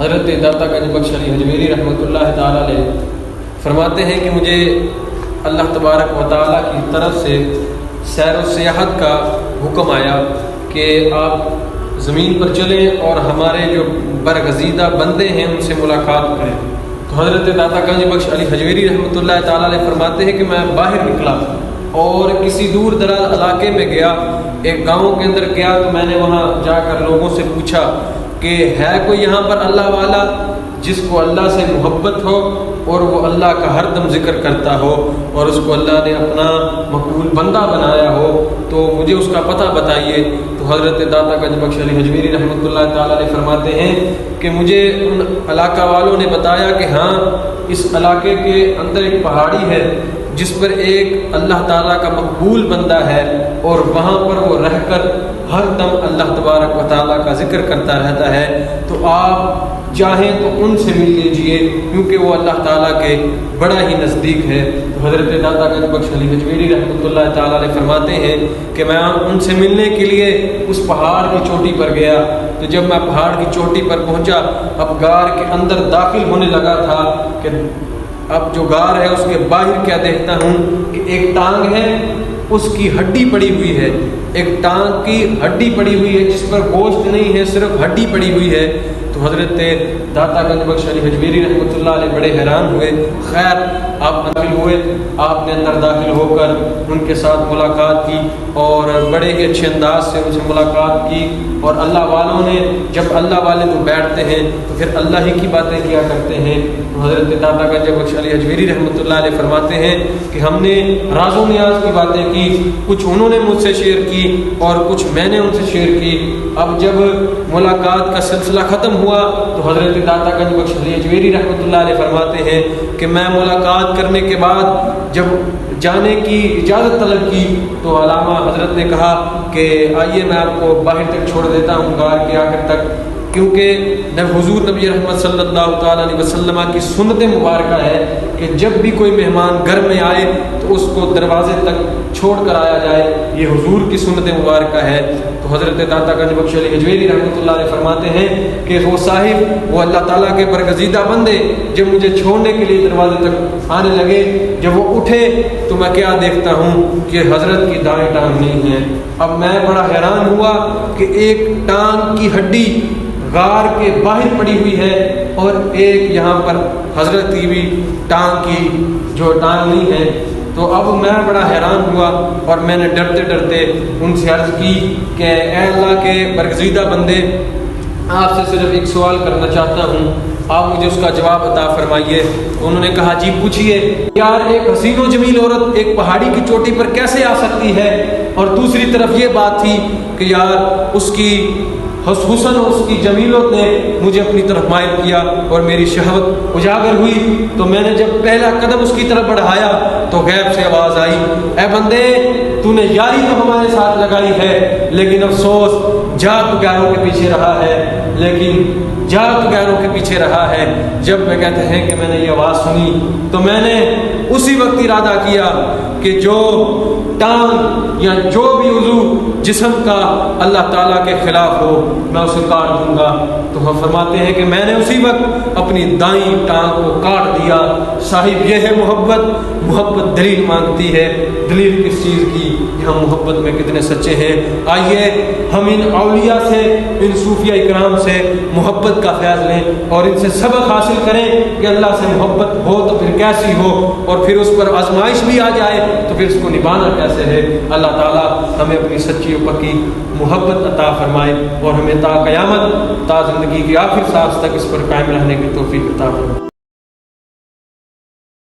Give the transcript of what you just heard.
حضرت داتا گنج بخش علی حجویری رحمۃ اللہ تعالیٰ علیہ فرماتے ہیں کہ مجھے اللہ تبارک و تعالیٰ کی طرف سے سیر و سیاحت کا حکم آیا کہ آپ زمین پر چلیں اور ہمارے جو برگزیدہ بندے ہیں ان سے ملاقات کریں۔ تو حضرت داتا گنج بخش علی حجویری رحمۃ اللہ تعالیٰ علیہ فرماتے ہیں کہ میں باہر نکلا اور کسی دور دراز علاقے میں گیا، ایک گاؤں کے اندر گیا تو میں نے وہاں جا کر لوگوں سے پوچھا کہ ہے کوئی یہاں پر اللہ والا جس کو اللہ سے محبت ہو اور وہ اللہ کا ہر دم ذکر کرتا ہو اور اس کو اللہ نے اپنا مقبول بندہ بنایا ہو، تو مجھے اس کا پتہ بتائیے۔ تو حضرت داتا گنج بخش علی حجویری رحمۃ اللہ تعالیٰ علیہ فرماتے ہیں کہ مجھے ان علاقہ والوں نے بتایا کہ ہاں اس علاقے کے اندر ایک پہاڑی ہے جس پر ایک اللہ تعالیٰ کا مقبول بندہ ہے اور وہاں پر وہ رہ کر ہر دم اللہ تبارک و تعالیٰ کا ذکر کرتا رہتا ہے، تو آپ چاہیں تو ان سے مل لیجئے کیونکہ وہ اللہ تعالیٰ کے بڑا ہی نزدیک ہے۔ تو حضرت داتا گنج بخش علی حجویری رحمۃ اللہ تعالیٰ علیہ فرماتے ہیں کہ میں ان سے ملنے کے لیے اس پہاڑ کی چوٹی پر گیا، تو جب میں پہاڑ کی چوٹی پر پہنچا، اب غار کے اندر داخل ہونے لگا تھا کہ اب جو غار ہے اس کے باہر کیا دیکھتا ہوں کہ ایک ٹانگ ہے، اس کی ہڈی پڑی ہوئی ہے، ایک ٹانگ کی ہڈی پڑی ہوئی ہے جس پر گوشت نہیں ہے، صرف ہڈی پڑی ہوئی ہے۔ تو حضرت داتا گنج بخش علی حجویری رحمۃ اللہ علیہ بڑے حیران ہوئے۔ خیر آپ داخل ہوئے، آپ نے اندر داخل ہو کر ان کے ساتھ ملاقات کی اور بڑے ہی اچھے انداز سے ان سے ملاقات کی، اور اللہ والوں نے جب اللہ والے تو بیٹھتے ہیں تو پھر اللہ ہی کی باتیں کیا کرتے ہیں۔ تو حضرت داتا گنج بخش علی حجویری رحمۃ اللہ علیہ فرماتے ہیں کہ ہم نے راز و نیاز کی باتیں کی، کچھ انہوں نے مجھ سے شیئر کی اور کچھ میں نے ان سے شیئر کی۔ اب جب ملاقات کا سلسلہ ختم ہوا تو حضرت داتا گنج بخش علی حجویری رحمۃ اللہ علیہ فرماتے ہیں کہ میں ملاقات کرنے کے بعد جب جانے کی اجازت طلب کی تو علامہ حضرت نے کہا کہ آئیے میں آپ کو باہر تک چھوڑ دیتا ہوں غار کے آخر تک، کیونکہ حضور نبی رحمت صلی اللہ تعالیٰ علیہ وسلم کی سنت مبارکہ ہے کہ جب بھی کوئی مہمان گھر میں آئے تو اس کو دروازے تک چھوڑ کر آیا جائے، یہ حضور کی سنت مبارکہ ہے۔ تو حضرت داتا گنج بخش علی حجویری رحمۃ اللہ علیہ فرماتے ہیں کہ وہ صاحب، وہ اللہ تعالیٰ کے برگزیدہ بندے جب مجھے چھوڑنے کے لیے دروازے تک آنے لگے، جب وہ اٹھے تو میں کیا دیکھتا ہوں کہ حضرت کی دائیں ٹانگ نہیں ہے۔ اب میں بڑا حیران ہوا کہ ایک ٹانگ کی ہڈی غار کے باہر پڑی ہوئی ہے اور ایک یہاں پر حضرت کی بھی ٹانگ کی جو ٹانگ نہیں ہے۔ تو اب میں بڑا حیران ہوا اور میں نے ڈرتے ڈرتے ان سے عرض کی کہ اے اللہ کے برگزیدہ بندے، آپ سے صرف ایک سوال کرنا چاہتا ہوں، آپ مجھے اس کا جواب عطا فرمائیے۔ انہوں نے کہا جی پوچھیے۔ یار ایک حسین و جمیل عورت ایک پہاڑی کی چوٹی پر کیسے آ سکتی ہے؟ اور دوسری طرف یہ بات تھی کہ یار اس کی حسن اور اس کی جمیلت نے مجھے اپنی طرف مائل کیا اور میری شہوت اجاگر ہوئی، تو میں نے جب پہلا قدم اس کی طرف بڑھایا تو غیب سے آواز آئی، اے بندے تو نے یاری تو ہمارے ساتھ لگائی ہے، لیکن افسوس جا تو غیروں کے پیچھے رہا ہے، جب میں کہتے ہیں کہ میں نے یہ آواز سنی تو میں نے اسی وقت ارادہ کیا کہ جو ٹانگ یا جو بھی عضو جسم کا اللہ تعالیٰ کے خلاف ہو میں اسے کاٹ دوں گا۔ تو ہم فرماتے ہیں کہ میں نے اسی وقت اپنی دائیں ٹانگ کو کاٹ دیا۔ صاحب یہ ہے محبت دلیل مانگتی ہے، دلیل کس چیز کی کہ ہم محبت میں کتنے سچے ہیں۔ آئیے ہم ان اولیاء سے، ان صوفیہ اکرام سے محبت کا فیض لیں اور ان سے سبق حاصل کریں کہ اللہ سے محبت ہو تو پھر کیسی ہو، اور پھر اس پر آزمائش بھی آ جائے تو پھر اس کو نبھانا کیسے ہے۔ اللہ تعالیٰ ہمیں اپنی سچی و پکی محبت عطا فرمائے اور ہمیں تا قیامت، تا زندگی کی آخر سانس تک اس پر قائم رہنے کی توفیق عطا فرمائے۔